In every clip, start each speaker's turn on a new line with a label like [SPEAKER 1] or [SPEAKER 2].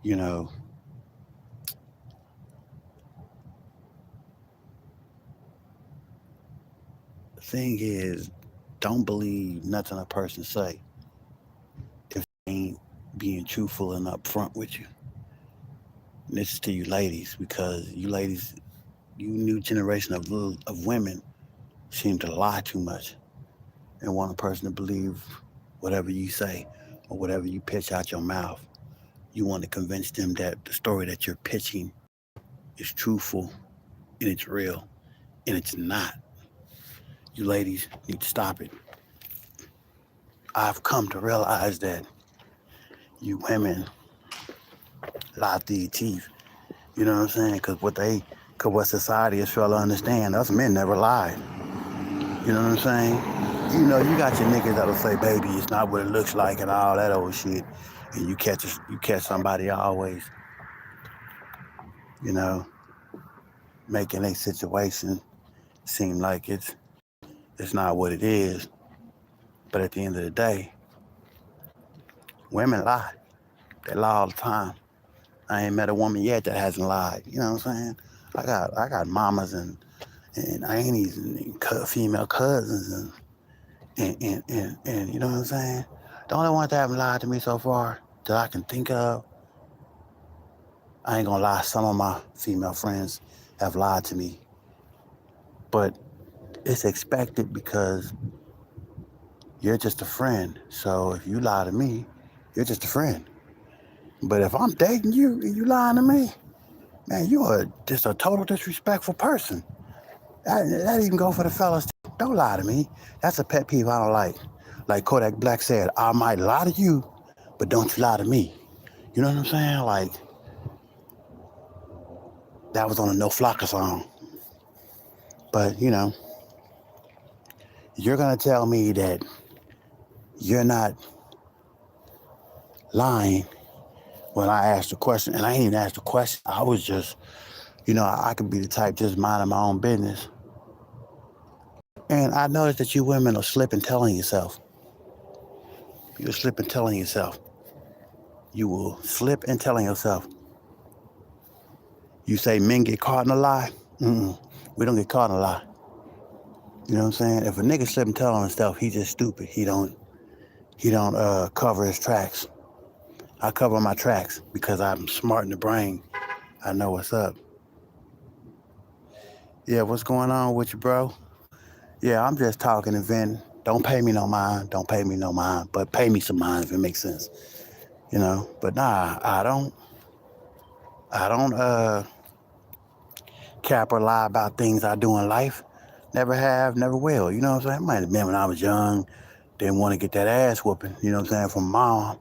[SPEAKER 1] You know, the thing is, don't believe nothing a person say if they ain't being truthful and upfront with you. And this is to you ladies, because you ladies, you new generation of women seem to lie too much and want a person to believe whatever you say or whatever you pitch out your mouth. You want to convince them that the story that you're pitching is truthful and it's real, and it's not. You ladies need to stop it. I've come to realize that you women lie through your teeth. You know what I'm saying? Cause what society is trying to understand, us men never lied. You know what I'm saying? You got your niggas that'll say, "Baby, it's not what it looks like," and all that old shit. And you catch somebody always, you know, making a situation seem like it's not what it is. But at the end of the day, women lie. They lie all the time. I ain't met a woman yet that hasn't lied. You know what I'm saying? I got mamas and aunties and female cousins and you know what I'm saying? The only ones that haven't lied to me so far that I can think of, I ain't gonna lie, some of my female friends have lied to me. But it's expected because you're just a friend. So if you lie to me, you're just a friend. But if I'm dating you and you lying to me, man, you are just a total disrespectful person. That even go for the fellas too. Don't lie to me. That's a pet peeve I don't like. Like Kodak Black said, I might lie to you, but don't you lie to me. You know what I'm saying? Like, that was on a No Flocker song. But, you're going to tell me that you're not lying when I asked the question. And I ain't even asked the question. I was just, I could be the type just minding my own business. And I noticed that you women are slipping telling yourself. You're slipping telling yourself. You will slip and telling yourself. You say men get caught in a lie. We don't get caught in a lie. You know what I'm saying? If a nigga slip and tell on himself, he just stupid. He don't cover his tracks. I cover my tracks because I'm smart in the brain. I know what's up. Yeah, what's going on with you, bro? Yeah, I'm just talking and venting. Don't pay me no mind. Don't pay me no mind. But pay me some mind if it makes sense. But nah, I don't cap or lie about things I do in life. Never have, never will. You know what I'm saying? Might have been when I was young, didn't want to get that ass whooping, you know what I'm saying, from mom,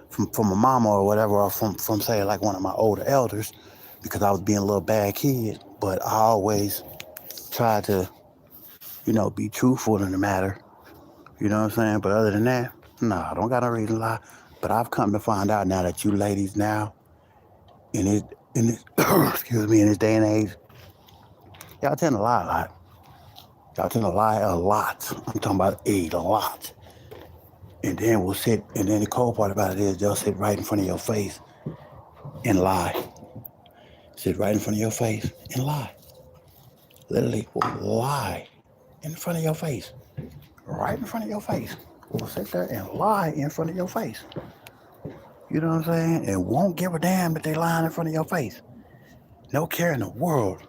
[SPEAKER 1] from a mama or whatever, or from say like one of my older elders, because I was being a little bad kid. But I always tried to, be truthful in the matter. You know what I'm saying? But other than that, nah, I don't got no reason to lie. But I've come to find out now that you ladies now, in this excuse me, in this day and age, y'all tend to lie a lot. Y'all tend to lie a lot. I'm talking about a lot. And then we'll sit, and then the cold part about it is they'll sit right in front of your face and lie. Sit right in front of your face and lie. Literally lie in front of your face. Right in front of your face. We'll sit there and lie in front of your face. You know what I'm saying? And won't give a damn if they lying in front of your face. No care in the world.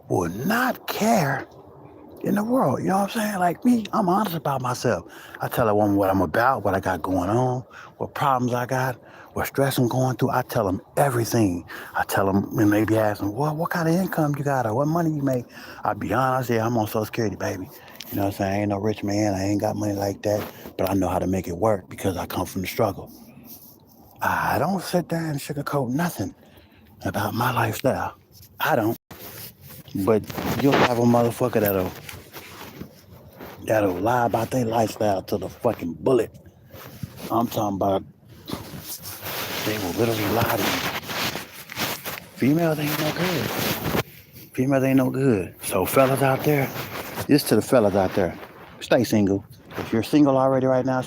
[SPEAKER 1] Will not care in the world. You know what I'm saying? Like me, I'm honest about myself. I tell a woman what I'm about, what I got going on, what problems I got, what stress I'm going through. I tell them everything. I tell them when they be asking, well, what kind of income you got or what money you make? I be honest, yeah, I'm on Social Security, baby. You know what I'm saying? I ain't no rich man. I ain't got money like that, but I know how to make it work because I come from the struggle. I don't sit there and sugarcoat nothing about my lifestyle. I don't. But you'll have a motherfucker that'll lie about their lifestyle to the fucking bullet. I'm talking about they will literally lie to you. Females ain't no good. Females ain't no good. So fellas out there, this to the fellas out there. Stay single. If you're single already right now,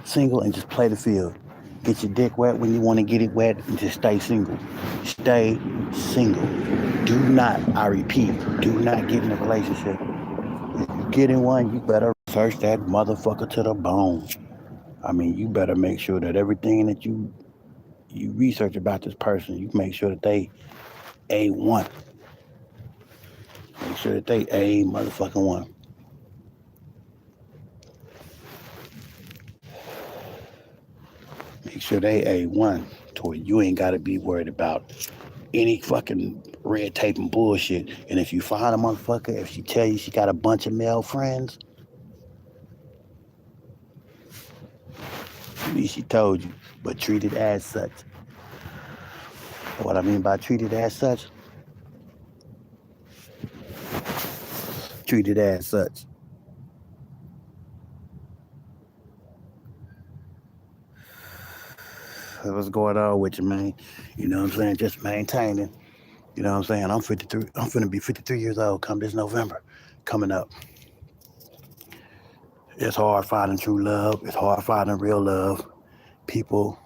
[SPEAKER 1] single and just play the field. Get your dick wet when you want to get it wet and just stay single. Stay single. Do not, I repeat, do not get in a relationship. If you get in one, you better search that motherfucker to the bone. I mean, you better make sure that everything that you research about this person, you make sure that they A1. Make sure that they A motherfucking one. Make sure they A1 to where you ain't got to be worried about any fucking red tape and bullshit. And if you find a motherfucker, if she tell you she got a bunch of male friends, at least she told you, but treat it as such. What I mean by treat it as such, treat it as such. What's going on with you, man? You know what I'm saying? Just maintaining. You know what I'm saying? I'm 53. I'm finna be 53 years old come this November. Coming up. It's hard finding true love. It's hard finding real love. People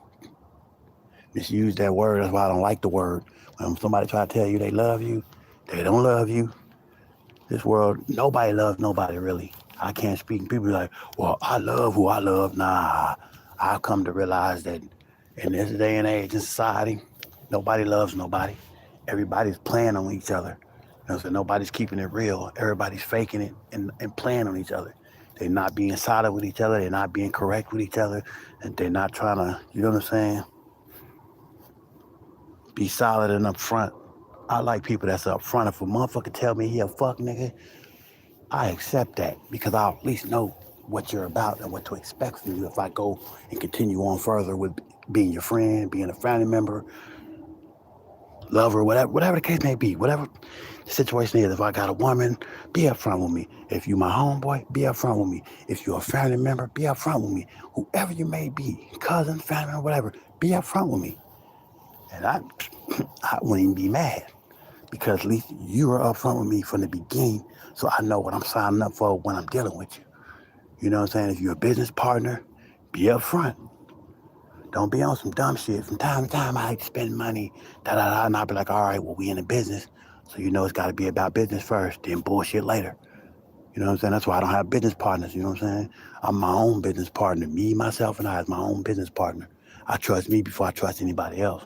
[SPEAKER 1] misuse that word. That's why I don't like the word. When somebody try to tell you they love you, they don't love you. This world, nobody loves nobody really. I can't speak. People be like, well, I love who I love. Nah, I've come to realize that in this day and age in society, nobody loves nobody. Everybody's playing on each other. You know, so nobody's keeping it real. Everybody's faking it and playing on each other. They're not being solid with each other. They're not being correct with each other. And they're not trying to, you know what I'm saying, be solid and upfront. I like people that's upfront. If a motherfucker tell me he a fuck nigga, I accept that because I'll at least know what you're about and what to expect from you if I go and continue on further with being your friend, being a family member, lover, whatever the case may be, whatever the situation is. If I got a woman, be upfront with me. If you my homeboy, be upfront with me. If you're a family member, be upfront with me. Whoever you may be, cousin, family member, whatever, be upfront with me. And I wouldn't even be mad because at least you were upfront with me from the beginning, so I know what I'm signing up for when I'm dealing with you. You know what I'm saying? If you're a business partner, be upfront. Don't be on some dumb shit. From time to time, I like to spend money, and I'll be like, all right, well, we in the business, so you know it's got to be about business first, then bullshit later. You know what I'm saying? That's why I don't have business partners. You know what I'm saying? I'm my own business partner. Me, myself, and I is my own business partner. I trust me before I trust anybody else.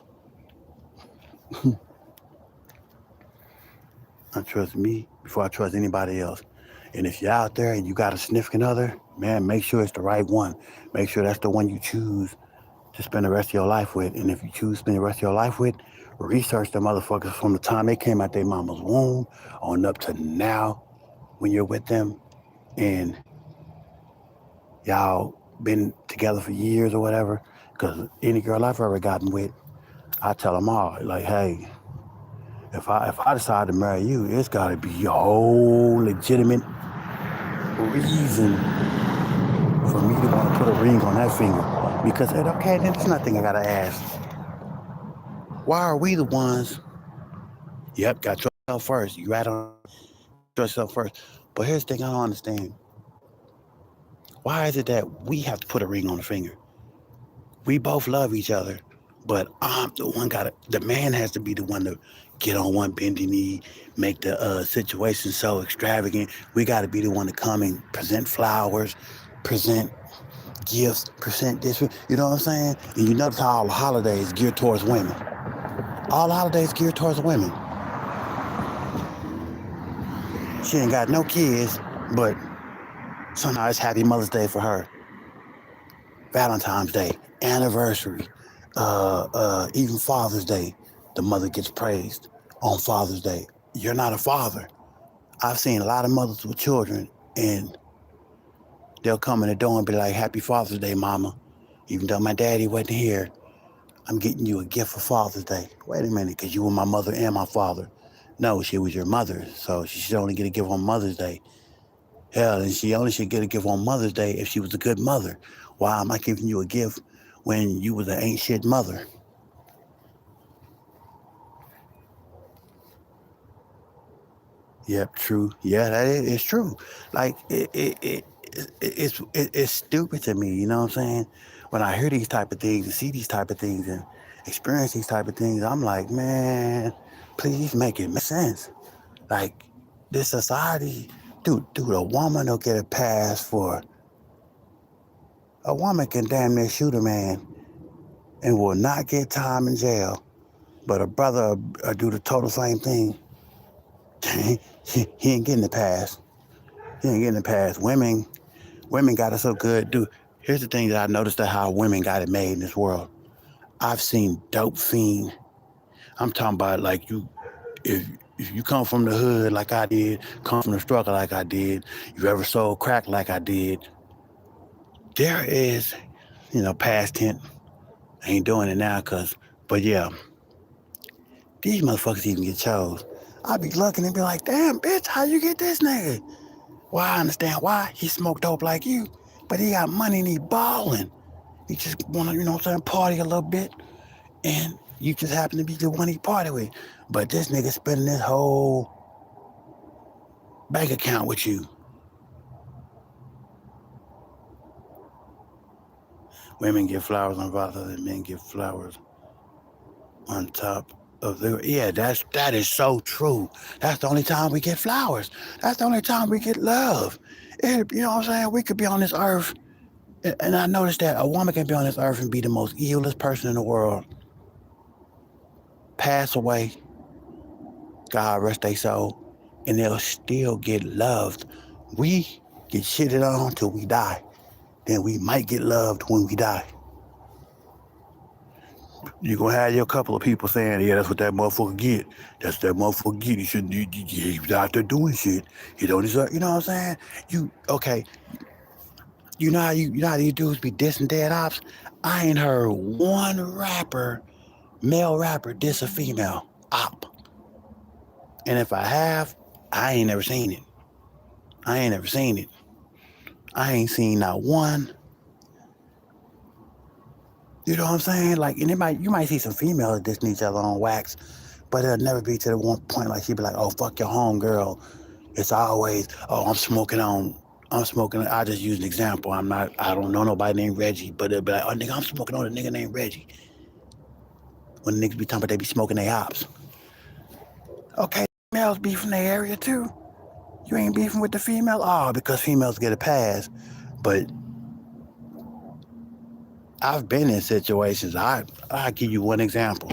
[SPEAKER 1] I trust me before I trust anybody else. And if you're out there and you got a significant other, man, make sure it's the right one. Make sure that's the one you choose to spend the rest of your life with. And if you choose to spend the rest of your life with, research the motherfuckers from the time they came out their mama's womb on up to now when you're with them and y'all been together for years or whatever. Because any girl I've ever gotten with, I tell them all, like, hey, if I decide to marry you, it's got to be a whole legitimate reason for me to want to put a ring on that finger. Because, okay, then there's nothing I got to ask. Why are we the ones? Yep, got yourself first. You right on yourself first. But here's the thing I don't understand. Why is it that we have to put a ring on the finger? We both love each other, but I'm the one the man has to be the one to get on one bendy knee, make the situation so extravagant. We got to be the one to come and present flowers, present gifts, present this. You know what I'm saying? And you notice how all the holidays geared towards women. All the holidays geared towards women. She ain't got no kids, but somehow it's Happy Mother's Day for her. Valentine's Day, anniversary, even Father's Day. The mother gets praised on Father's Day. You're not a father. I've seen a lot of mothers with children, and they'll come in the door and be like, Happy Father's Day, Mama. Even though my daddy wasn't here, I'm getting you a gift for Father's Day. Wait a minute, because you were my mother and my father. No, she was your mother, so she should only get a gift on Mother's Day. Hell, and she only should get a gift on Mother's Day if she was a good mother. Why am I giving you a gift when you was an ain't shit mother? Yep, true. Yeah, that is it's true. Like it's stupid to me. You know what I'm saying? When I hear these type of things and see these type of things and experience these type of things, I'm like, man, please make it make sense. Like this society, dude, a woman will get a pass for a woman can damn near shoot a man and will not get time in jail, but a brother do the total same thing. He ain't getting the pass. He ain't getting the pass. Women got it so good. Dude, here's the thing that I noticed that how women got it made in this world. I've seen dope fiend. I'm talking about like if if you come from the hood like I did, come from the struggle like I did, you ever sold crack like I did, there is, past tense. I ain't doing it now, but yeah, these motherfuckers even get chose. I be looking and be like, damn, bitch, how you get this nigga? Well, I understand why. He smoked dope like you, but he got money and he balling. He just want to, party a little bit, and you just happen to be the one he party with. But this nigga spending his whole bank account with you. Women get flowers on Father's Day, and men get flowers on top of their. Yeah, that is so true. That's the only time we get flowers. That's the only time we get love. You know what I'm saying? We could be on this earth, and I noticed that a woman can be on this earth and be the most evilest person in the world, pass away, God rest their soul, and they'll still get loved. We get shitted on till we die. Then we might get loved when we die. You're going to have your couple of people saying, yeah, that's what that motherfucker get. That's what that motherfucker get. He shouldn't, he's out there doing shit. He don't deserve, you know what I'm saying? Okay, you know how these dudes be dissing dead ops? I ain't heard one male rapper diss a female op. And if I have, I ain't never seen it. I ain't seen not one. You know what I'm saying? Like, and you might see some females dissing each other on wax, but it'll never be to the one point like she'd be like, oh, fuck your home girl. It's always, oh, I'm smoking. I just use an example. I don't know nobody named Reggie, but it'll be like, oh, nigga, I'm smoking on a nigga named Reggie. When the niggas be talking about they be smoking their hops. Okay, males beefing their area too. You ain't beefing with the female? Oh, because females get a pass. But I've been in situations. I'll give you one example.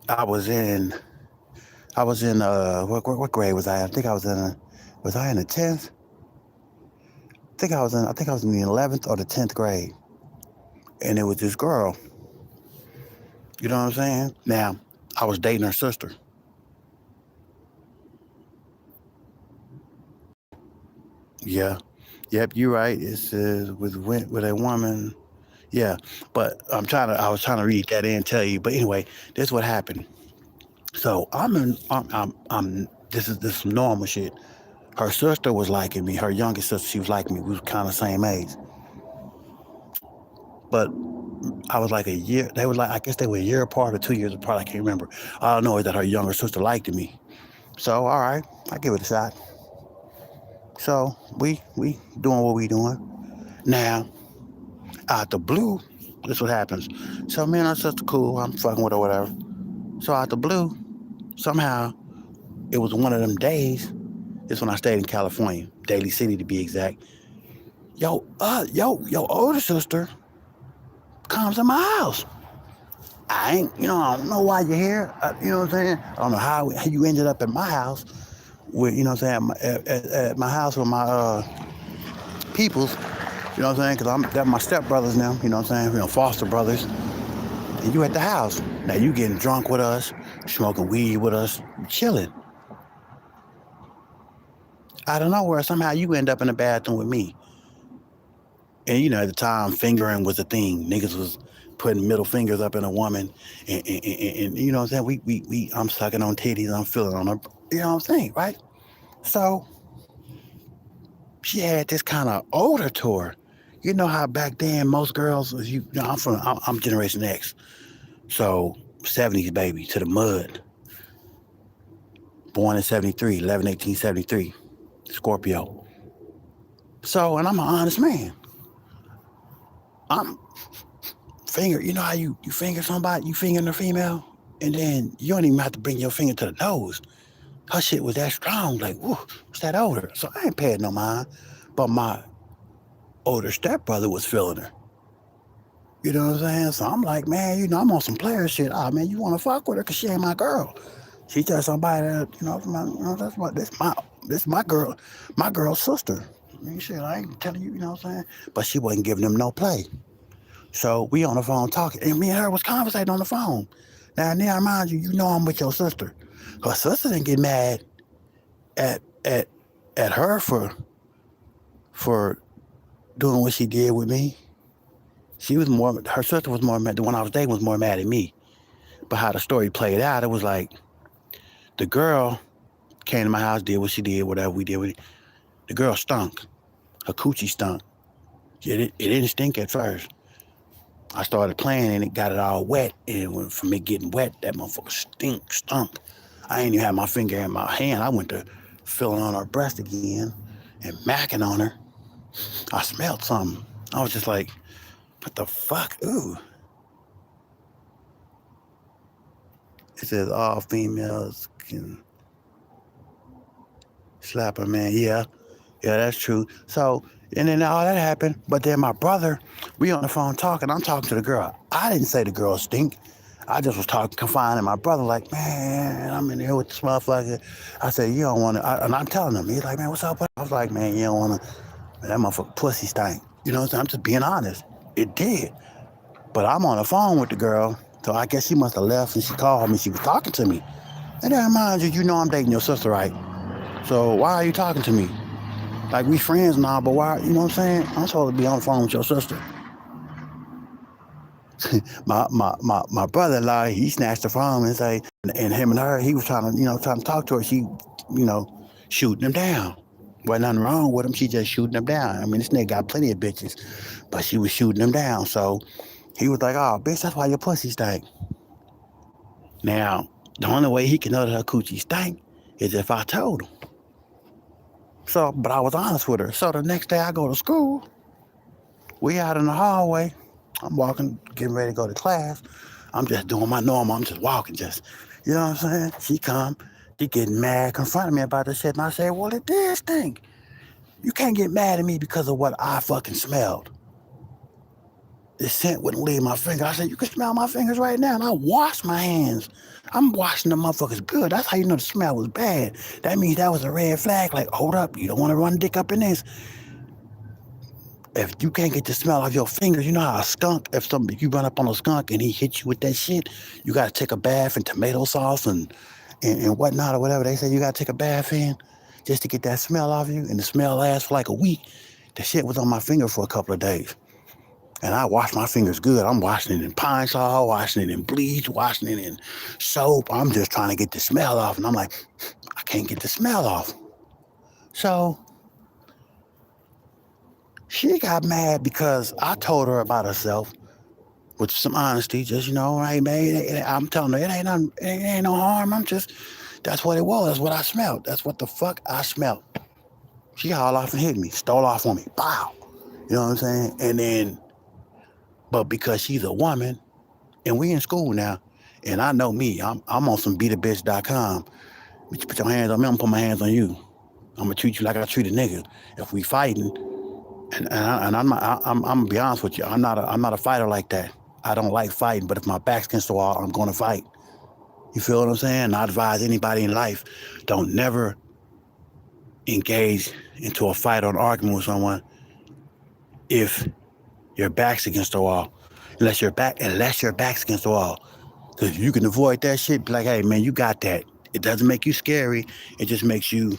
[SPEAKER 1] I was in what grade was I? I think I was in the 10th? I think I was in the 11th or the 10th grade. And it was this girl. You know what I'm saying? Now, I was dating her sister. Yeah. Yep, you're right. It says with a woman. Yeah. But I was trying to read that and tell you. But anyway, this is what happened. So this is normal shit. Her sister was liking me. Her youngest sister, she was liking me. We was kind of same age. But I was like a year. They were like, I guess they were a year apart or 2 years apart. I can't remember. All I know is that her younger sister liked me. So all right, I give it a shot. So we doing what we doing. Now, out the blue, this what happens. So me and her sister cool. I'm fucking with her, whatever. So out the blue, somehow it was one of them days. This when I stayed in California, Daly City to be exact. Your older sister comes to my house. I don't know why you're here. You know what I'm saying? I don't know how you ended up at my house with, you know what I'm saying, at my house with my peoples. You know what I'm saying? Because they're my stepbrothers now. You know what I'm saying? Foster brothers. And you at the house. Now you getting drunk with us, smoking weed with us, chilling. Out of nowhere, somehow you end up in the bathroom with me. And at the time, fingering was a thing. Niggas was putting middle fingers up in a woman, and you know what I'm saying? I'm sucking on titties, I'm feeling on her. You know what I'm saying, right? So she had this kind of odor to her. You know how back then most girls, I'm Generation X, so 70s baby to the mud. Born in 73, 11/18/73. Scorpio. So, and I'm an honest man. I'm you know how you finger somebody, you finger the female, and then you don't even have to bring your finger to the nose. Her shit was that strong, like, whoo, what's that odor? So I ain't paying no mind. But my older stepbrother was feeling her. You know what I'm saying? So I'm like, man, I'm on some player shit. Ah, man, you want to fuck with her because she ain't my girl. She just somebody that, this my girl, my girl's sister. I mean, shit, I ain't telling you, you know what I'm saying? But she wasn't giving them no play. So we on the phone talking, and me and her was conversating on the phone. Now, mind you, I'm with your sister. Her sister didn't get mad at her for doing what she did with me. Her sister was more mad, the one I was dating was more mad at me. But how the story played out, it was like the girl came to my house, did what she did, whatever we did with it. The girl stunk. Her coochie stunk. It didn't stink at first. I started playing and it got it all wet. And from it getting wet, that motherfucker stunk. I ain't even had my finger in my hand. I went to feeling on her breast again and macking on her. I smelled something. I was just like, what the fuck? Ooh. It says all females can slap a man. Yeah, that's true. So, and then all that happened. But then my brother, we on the phone talking. I'm talking to the girl. I didn't say the girl stink. I just was confining my brother like, man, I'm in here with this motherfucker. I said, you don't want to, and I'm telling him. He's like, man, what's up? I was like, man, you don't want to, that motherfucker pussy stank. You know what I'm saying? I'm just being honest. It did. But I'm on the phone with the girl. So I guess she must have left and she called me. She was talking to me. And then mind you, I'm dating your sister, right? So why are you talking to me? Like, we friends now, but why, you know what I'm saying? I'm supposed to be on the phone with your sister. my brother-in-law, he snatched the phone and say, and him and her, he was trying to talk to her. She, shooting him down. Wasn't nothing wrong with him. She just shooting him down. I mean, this nigga got plenty of bitches, but she was shooting him down. So he was like, oh, bitch, that's why your pussy stank. Now, the only way he can know that her coochie stank is if I told him. So, but I was honest with her. So the next day I go to school. We out in the hallway. I'm walking, getting ready to go to class. I'm just doing my normal. I'm just walking, you know what I'm saying? She come, she getting mad, confronting me about this shit. And I say, well, it did stink. You can't get mad at me because of what I fucking smelled. The scent wouldn't leave my finger. I said, you can smell my fingers right now. And I washed my hands. I'm washing the motherfuckers good. That's how you know the smell was bad. That means that was a red flag. Like, hold up, you don't want to run dick up in this. If you can't get the smell off your fingers, you know how a skunk, if you run up on a skunk and he hits you with that shit, you got to take a bath in tomato sauce and whatnot or whatever they say you got to take a bath in just to get that smell off you. And the smell lasts for like a week. The shit was on my finger for a couple of days. And I wash my fingers good. I'm washing it in Pine Sol, washing it in bleach, washing it in soap. I'm just trying to get the smell off. And I'm like, I can't get the smell off. So she got mad because I told her about herself with some honesty. Just, hey, man, I'm telling her, it ain't no harm. That's what it was. That's what I smelled. That's what the fuck I smelled. She hauled off and hit me, stole off on me. Pow. You know what I'm saying? And then, but because she's a woman, and we in school now, and I know me, I'm on some beatabitch.com. But you put your hands on me, I'm gonna put my hands on you. I'm gonna treat you like I treat a nigga. If we fighting, and I'm gonna be honest with you, I'm not a fighter like that. I don't like fighting, but if my back's against the wall, I'm gonna fight. You feel what I'm saying? I advise anybody in life, don't never engage into a fight or an argument with someone if your back's against the wall. Unless your back's against the wall. Because you can avoid that shit, be like, hey man, you got that. It doesn't make you scary, it just makes you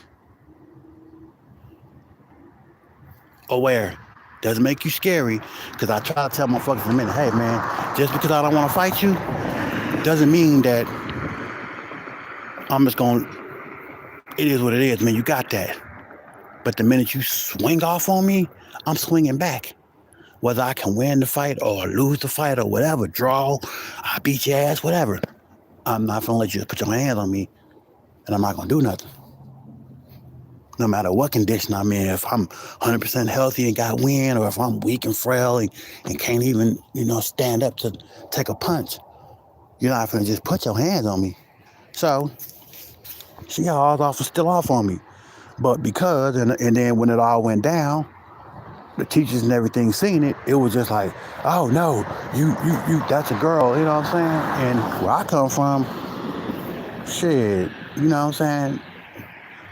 [SPEAKER 1] aware. Doesn't make you scary. Because I try to tell motherfuckers in a minute, hey man, just because I don't want to fight you, doesn't mean that I'm just going, it is what it is, man, you got that. But the minute you swing off on me, I'm swinging back. Whether I can win the fight or lose the fight or whatever, draw, I beat your ass, whatever. I'm not gonna let you put your hands on me and I'm not gonna do nothing. no matter what condition I'm in. If I'm 100% healthy and got wind, or if I'm weak and frail and can't even, stand up to take a punch, you're not going to just put your hands on me. So she hauled off and still off on me. But because, and then when it all went down, the teachers and everything seen it, it was just like, oh no, you, that's a girl, you know what I'm saying? And where I come from, shit, you know what I'm saying?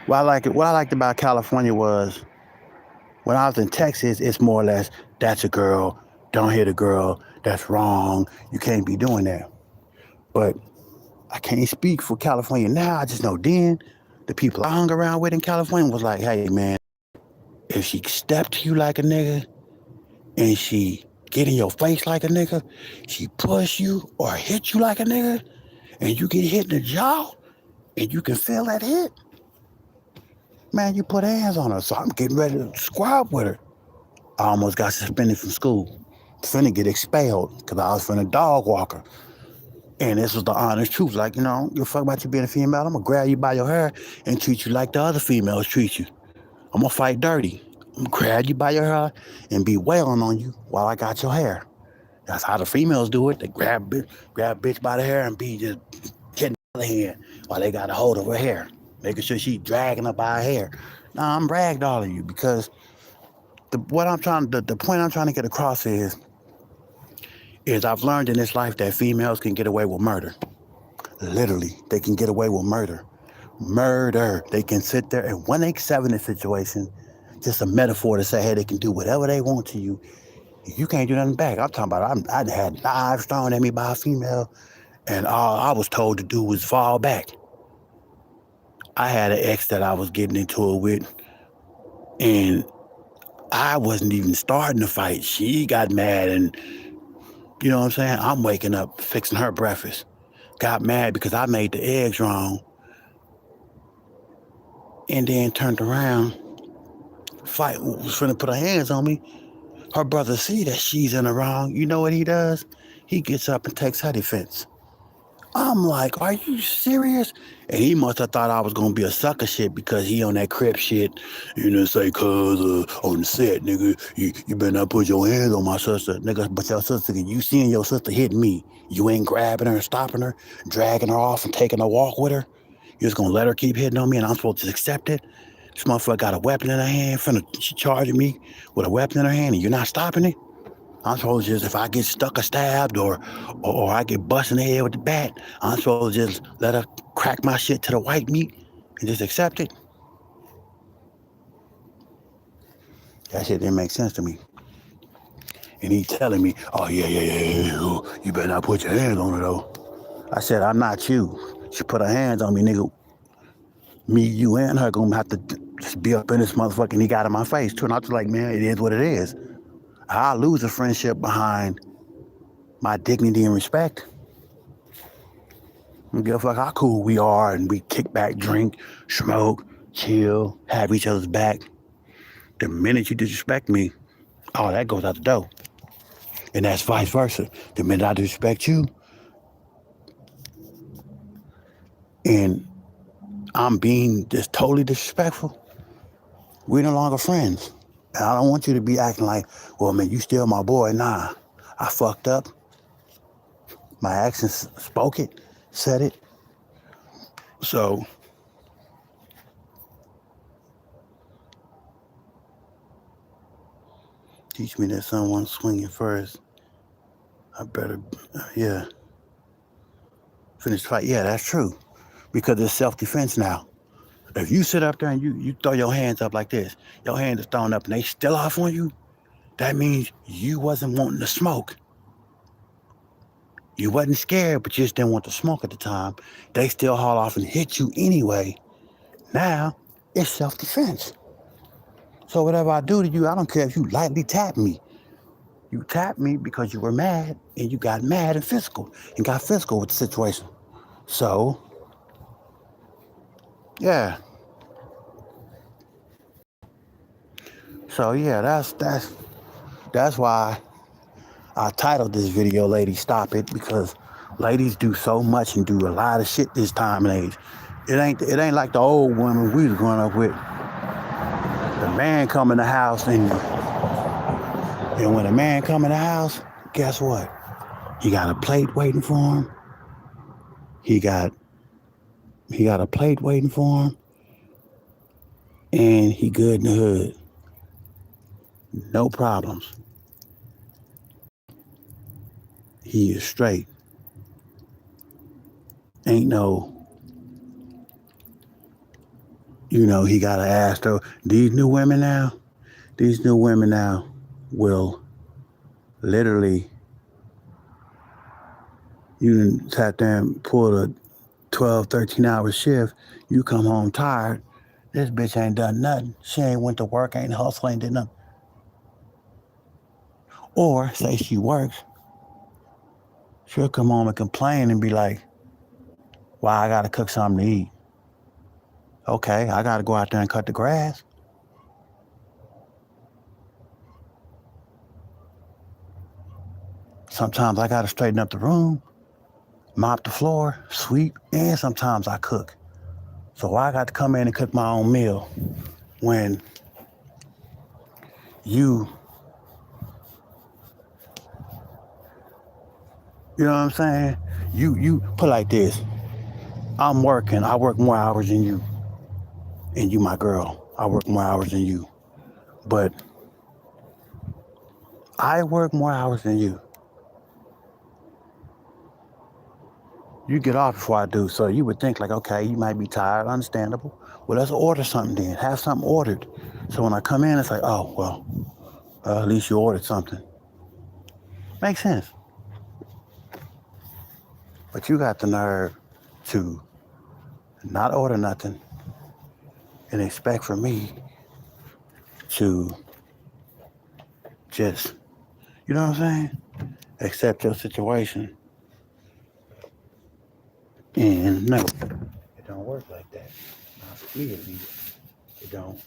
[SPEAKER 1] What I liked about California was when I was in Texas, it's more or less, that's a girl, don't hit a girl, that's wrong, you can't be doing that. But I can't speak for California now. I just know then the people I hung around with in California was like, hey man, if she stepped to you like a nigga and she get in your face like a nigga, she push you or hit you like a nigga, and you get hit in the jaw and you can feel that hit, man, you put hands on her. So I'm getting ready to square up with her. I almost got suspended from school. Finna get expelled because I was finna dog walk her. And this was the honest truth. Like, you give a fuck about you being a female. I'm gonna grab you by your hair and treat you like the other females treat you. I'm gonna fight dirty. I'm gonna grab you by your hair and be wailing on you while I got your hair. That's how the females do it. They grab bitch by the hair and be just hitting the other hand while they got a hold of her hair, making sure she dragging her by her hair. Nah, I'm ragdolling you because the point I'm trying to get across is I've learned in this life that females can get away with murder. Literally, they can get away with murder. Murder. They can sit there and 187 the situation, just a metaphor to say, hey, they can do whatever they want to you. You can't do nothing back. I'm talking about I had knives thrown at me by a female, and all I was told to do was fall back. I had an ex that I was getting into it with, and I wasn't even starting the fight. She got mad, and you know what I'm saying? I'm waking up fixing her breakfast. Got mad because I made the eggs wrong, and then turned around, fight was finna put her hands on me. Her brother see that she's in the wrong. You know what he does? He gets up and takes her defense. I'm like, are you serious? And he must have thought I was gonna be a sucker shit because he on that crip shit. Say, cuz on the set, nigga, you better not put your hands on my sister. Nigga, but your sister, you seeing your sister hit me. You ain't grabbing her and stopping her, dragging her off and taking a walk with her. You're just gonna let her keep hitting on me and I'm supposed to accept it? This motherfucker got a weapon in her hand, she charging me with a weapon in her hand and you're not stopping it? I'm supposed to just, if I get stuck or stabbed or I get busted in the head with the bat, I'm supposed to just let her crack my shit to the white meat and just accept it? That shit didn't make sense to me. And he telling me, oh, yeah, you better not put your hands on her, though. I said, I'm not you. She put her hands on me, nigga. Me, you, and her gonna have to just be up in this motherfucker, and he got in my face, too. And I was like, man, it is what it is. I'll lose a friendship behind my dignity and respect. I don't give a fuck how cool we are, and we kick back, drink, smoke, chill, have each other's back. The minute you disrespect me, oh, that goes out the door. And that's vice versa. The minute I disrespect you, and I'm being just totally disrespectful, we're no longer friends. And I don't want you to be acting like, well, man, you still my boy. Nah, I fucked up. My actions spoke it, said it. So, teach me that someone's swinging first. I better, yeah. Finish the fight. Yeah, that's true. Because it's self-defense now. If you sit up there and you throw your hands up like this, your hands are thrown up and they still off on you, that means you wasn't wanting to smoke. You wasn't scared, but you just didn't want to smoke at the time. They still haul off and hit you anyway. Now, it's self-defense. So whatever I do to you, I don't care if you lightly tap me. You tapped me because you were mad, and you got mad and got physical with the situation. So, yeah. So yeah, that's why I titled this video "Ladies Stop It," because ladies do so much and do a lot of shit this time and age. It ain't like the old women we was growing up with. The man come in the house, and when a man come in the house, guess what? He got a plate waiting for him. He got a plate waiting for him, and he good in the hood. No problems. He is straight. Ain't no, he got to ask though. These new women now will literally, you sat there and pulled a 12, 13-hour shift. You come home tired. This bitch ain't done nothing. She ain't went to work, ain't hustled, ain't did nothing. Or say she works, she'll come home and complain and be like, "Why I gotta cook something to eat?" Okay, I gotta go out there and cut the grass. Sometimes I gotta straighten up the room, mop the floor, sweep, and sometimes I cook. So I got to come in and cook my own meal when you know what I'm saying? You put like this. I'm working. I work more hours than you. And you my girl. I work more hours than you. But I work more hours than you. You get off before I do. So you would think like, okay, you might be tired. Understandable. Well, let's order something then. Have something ordered. So when I come in, it's like, oh, well, at least you ordered something. Makes sense. But you got the nerve to not order nothing and expect for me to just, you know what I'm saying? Accept your situation. And no, it don't work like that. Not for me, at least. It don't.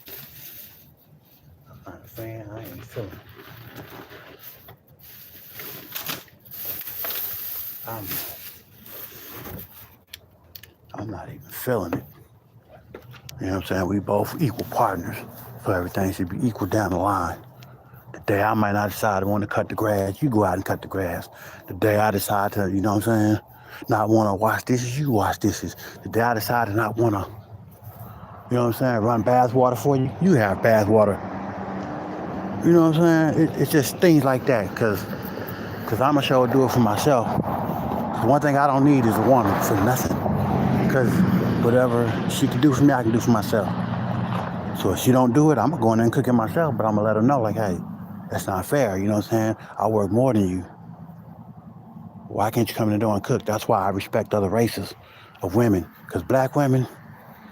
[SPEAKER 1] I'm not a fan. I ain't feeling it. I'm not even feeling it. You know what I'm saying? We both equal partners. So everything should be equal down the line. The day I might not decide to want to cut the grass, you go out and cut the grass. The day I decide to, you know what I'm saying, not want to wash dishes, you wash dishes. The day I decide to not want to, you know what I'm saying, run bath water for you, you have bath water. You know what I'm saying? It's just things like that, because I'm going to sure do it for myself. The one thing I don't need is a woman for nothing. Because whatever she can do for me, I can do for myself. So if she don't do it, I'm going to go in there and cook it myself, but I'm going to let her know, like, hey, that's not fair. You know what I'm saying? I work more than you. Why can't you come in the door and cook? That's why I respect other races of women. Because black women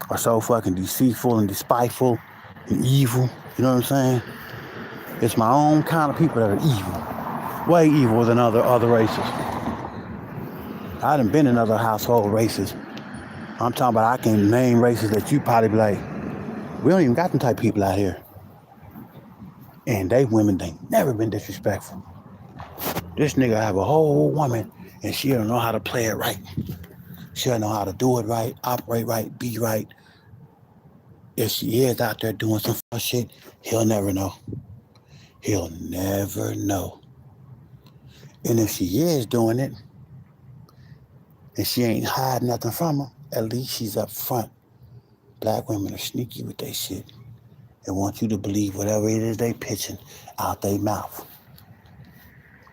[SPEAKER 1] are so fucking deceitful and despiteful and evil. You know what I'm saying? It's my own kind of people that are evil. Way evil than other races. I done been in other household races. I'm talking about I can name races that you probably be like, we don't even got them type of people out here. And they women, they never been disrespectful. This nigga have a whole woman and she don't know how to play it right. She don't know how to do it right, operate right, be right. If she is out there doing some fuck shit, he'll never know. He'll never know. And if she is doing it, and she ain't hiding nothing from her, at least she's up front. Black women are sneaky with their shit. They want you to believe whatever it is they pitching out their mouth.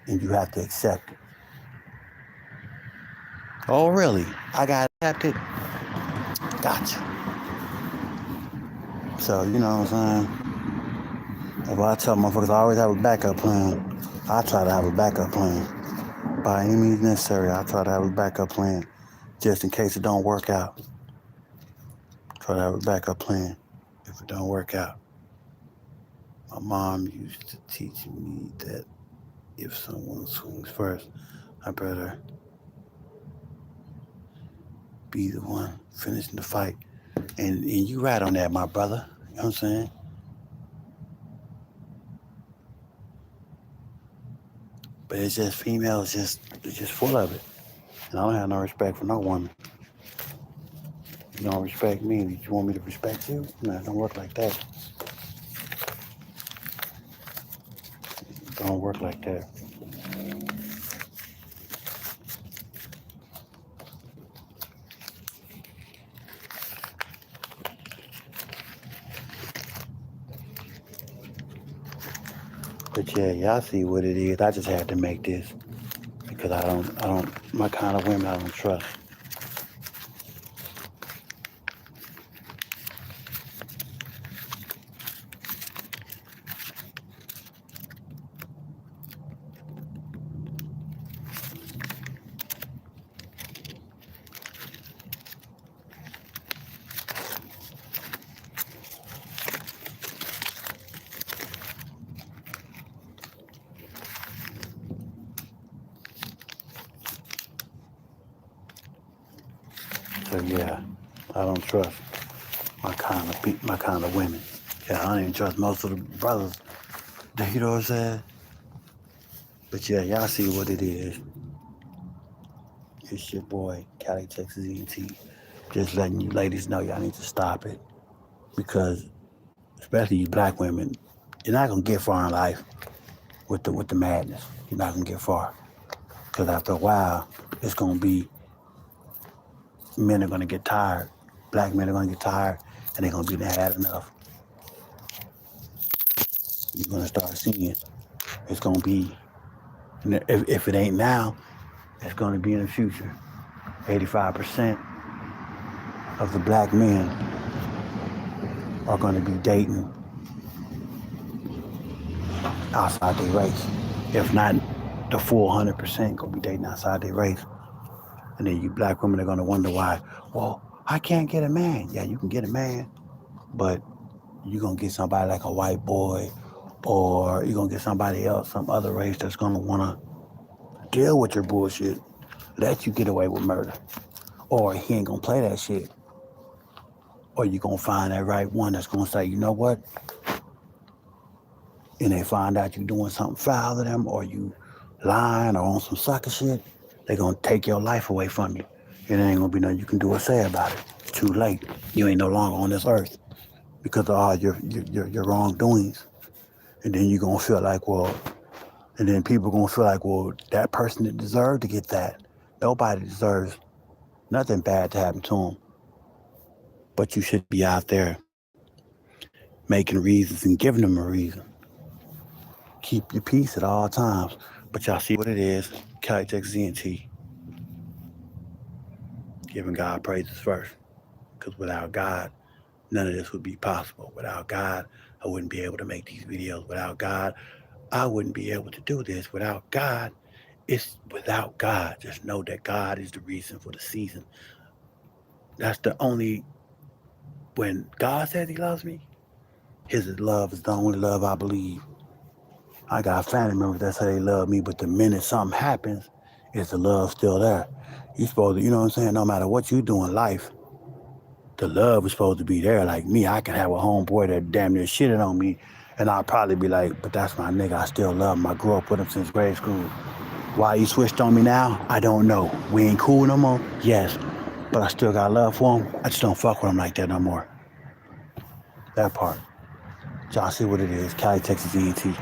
[SPEAKER 1] And you have to accept it. Oh, really? I got accepted? Gotcha. So, you know what I'm saying? If I tell motherfuckers I always have a backup plan, I try to have a backup plan. By any means necessary, I try to have a backup plan. Just in case it don't work out. Try to have a backup plan if it don't work out. My mom used to teach me that if someone swings first, I better be the one finishing the fight. And you right on that, my brother. You know what I'm saying? But it's just females, it's just full of it. And I don't have no respect for no woman. You don't respect me, you want me to respect you? No, it don't work like that. don't work like that. But yeah, y'all see what it is. I just had to make this because I don't, my kind of women I don't trust. So yeah, I don't trust my kind of women. Yeah, I don't even trust most of the brothers. You know what I'm saying? But yeah, y'all see what it is. It's your boy, Cali, Texas ENT. Just letting you ladies know y'all need to stop it. Because especially you black women, you're not gonna get far in life with the madness. You're not gonna get far. Because after a while, it's gonna be men are gonna get tired. Black men are gonna get tired and they're gonna be had enough. You're gonna start seeing it's gonna be, if it ain't now, it's gonna be in the future. 85% of the black men are gonna be dating outside their race. If not the full 100% gonna be dating outside their race. And then you black women are gonna wonder why, well, I can't get a man. Yeah, you can get a man, but you're gonna get somebody like a white boy, or you're gonna get somebody else, some other race that's gonna wanna deal with your bullshit, let you get away with murder. Or he ain't gonna play that shit. Or you gonna find that right one that's gonna say, you know what? And they find out you doing something foul to them, or you lying or on some sucker shit, they gonna take your life away from you. And there ain't gonna be nothing you can do or say about it. It's too late. You ain't no longer on this earth because of all your wrongdoings. And then you're gonna feel like, well, and then people gonna feel like, well, that person that deserved to get that. Nobody deserves nothing bad to happen to them. But you should be out there making reasons and giving them a reason. Keep your peace at all times. But y'all see what it is. Cali, Texas ENT. Giving God praises first. Because without God, none of this would be possible. Without God, I wouldn't be able to make these videos. Without God, I wouldn't be able to do this. Without God, it's without God. Just know that God is the reason for the season. That's the only, when God says he loves me, his love is the only love I believe. I got family members that say they love me, but the minute something happens, is the love still there? You supposed to, you know what I'm saying? No matter what you do in life, the love is supposed to be there. Like me, I can have a homeboy that damn near shitted on me, and I'll probably be like, but that's my nigga. I still love him. I grew up with him since grade school. Why he switched on me now? I don't know. We ain't cool no more? Yes. But I still got love for him. I just don't fuck with him like that no more. That part. Y'all see what it is. Cali, Texas ENT.